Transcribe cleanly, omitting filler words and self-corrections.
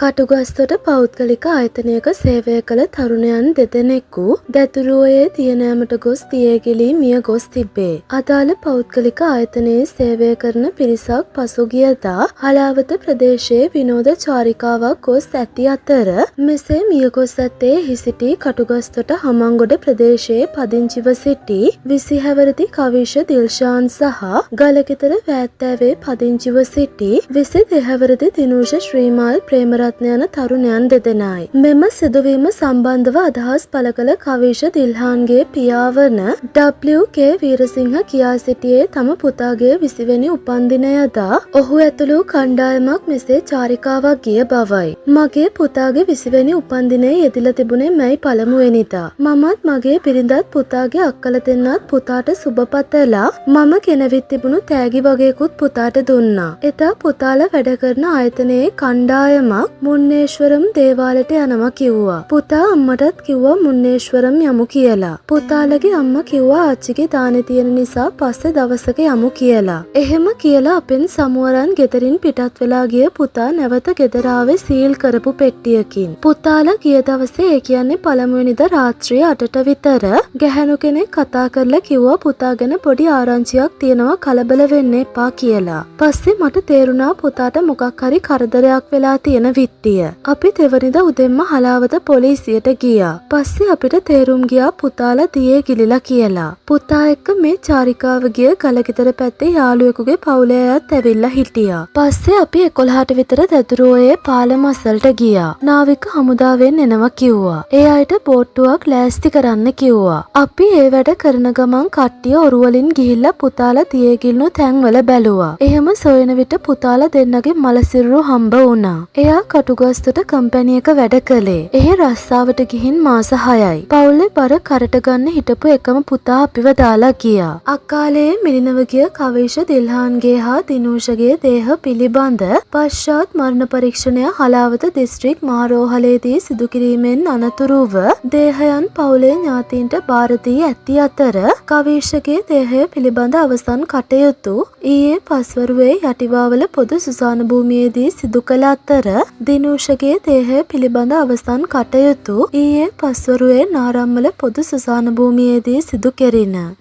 කටුගස්තොට පෞද්ගලික ආයතනයක සේවය කළ තරුණයන් දෙදෙනෙකු දැතුරුවයේ තියනෑමට ගොස් තියේගිලී මිය ගොස් තිබේ. අදාළ පෞද්ගලික ආයතනයේ සේවය කරන පිරිසක් පසුගියදා හලාවත ප්‍රදේශයේ විනෝද චාරිකාවක් ගොස් ඇති අතර මෙසේ මිය ගොස් ඇත්තේ හිසිටි කටුගස්තොට හමංගොඩ ප්‍රදේශයේ පදිංචිව සිටි 20 හැවිරිදි කවිෂ දිල්ෂාන් සහ ගලකිතර වෑත්තෑවේ පදිංචිව සිටි 22 හැවිරිදි දිනූෂ ශ්‍රීමාල් ප්‍රේමරත්න යන තරුණයන් දෙදෙනයි. මෙම සිදුවීම සම්බන්ධව අදහස් පළ කළ කවිෂ දිල්හාන්ගේ පියා වන W.K. වීරසිංහ කියා සිටියේ තම පුතාගේ 20 වෙනි උපන්දිනයදා ඔහු ඇතුළු කණ්ඩායමක් මෙසේ චාරිකාවක් ගිය බවයි. මගේ පුතාගේ 20 වෙනි උපන්දිනයේ යෙදිලා තිබුණේ මැයි පළමුවෙනිදා. මමත් මගේ බිරිඳත් පුතාගේ අක්කලා දෙන්නත් පුතාට සුබ පතලා මම ගෙනවිත් තිබුණු තෑගි වගේකුත් පුතාට දුන්නා. එදා පුතාලා වැඩ කරන ආයතනයේ කණ්ඩායමක් මුන්නේශ්වරම් දේවාලයට යනවා කිව්වා. පුතා අම්මටත් කිව්වා මුන්නේශ්වරම් යමු කියලා. පුතාලගේ අම්මා කිව්වා ආච්චිගේ දානේ තියෙන නිසා පස්සේ දවසක යමු කියලා. එහෙම කියලා අපෙන් සමුවරන් ගෙදරින් පිටත් වෙලා ගිය පුතා නැවත ගෙදර ආවේ සීල් කරපු පෙට්ටියකින්. පුතාලා ගිය දවසේ ඒ කියන්නේ පළමුවෙනිදා රාත්‍රියේ 8ට විතර ගැහැණු කෙනෙක් කතා කරලා කිව්වා පුතා ගැන පොඩි ආරංචියක් තියෙනවා කලබල වෙන්න එපා කියලා. පස්සේ මට තේරුණා පුතාට මොකක් හරි කරදරයක් වෙලා තියෙන අපි දෙවනිදා උදෙන්ම හලාවත පොලිසියට ගියා. පස්සේ අපිට තේරුම් ගියා පුතාලා දියේ ගිලිලා කියලා. පුතා එක්ක මේ චාරිකාව ගිය ගලකිතර පැත්තේ යාළුවෙකුගේ පවුලේ අයත් ඇවිල්ලා හිටියා. පස්සේ අපි 11ට විතර දැදුරුවයේ පාලම අසලට ගියා. නාවික හමුදාවෙන් එනවා කිව්වා. ඒ අයට බෝට්ටුවක් ලෑස්ති කරන්න කිව්වා. අපි ඒ වැඩ කරන ගමන් කට්ටිය ඔරුවලින් ගිහිල්ලා පුතාලා දියේ ගිලුණු තැන්වල බැලුවා. එහෙම සොයන විට පුතාලා දෙන්නගේ මලසිරුරු හම්බ වුණා. එයා කටුගස්තොට කම්පැනි එක වැඩ කළේ. එහි රස්සාවට ගිහින් මාස 6යි. පවුලේ බර කරට ගන්න හිටපු එකම පුතා අපිව දාලා ගියා. අකාලයේ මිලිනව ගිය කවිෂ දිල්හාන්ගේ හා දිනූෂගේ දේහ පිළිබඳ පශ්චාත් මරණ පරීක්ෂණය හලාවත දිස්ත්‍රික් මහරෝහලේදී සිදු කිරීමෙන් අනතුරුව දේහයන් පවුලේ ඥාතීන්ට බාර දී ඇති අතර කවිෂගේ දේහය පිළිබඳ අවසන් කටයුතු ඊයේ පස්වරුවේ යටිවාවල පොදු සුසාන භූමියේදී සිදු කළ අතර දිනූෂගේ දේහය පිළිබඳ අවසන් කටයුතු ඊයේ පස්වරුවේ නාරම්මල පොදු සුසාන භූමියේදී සිදු කෙරිණ.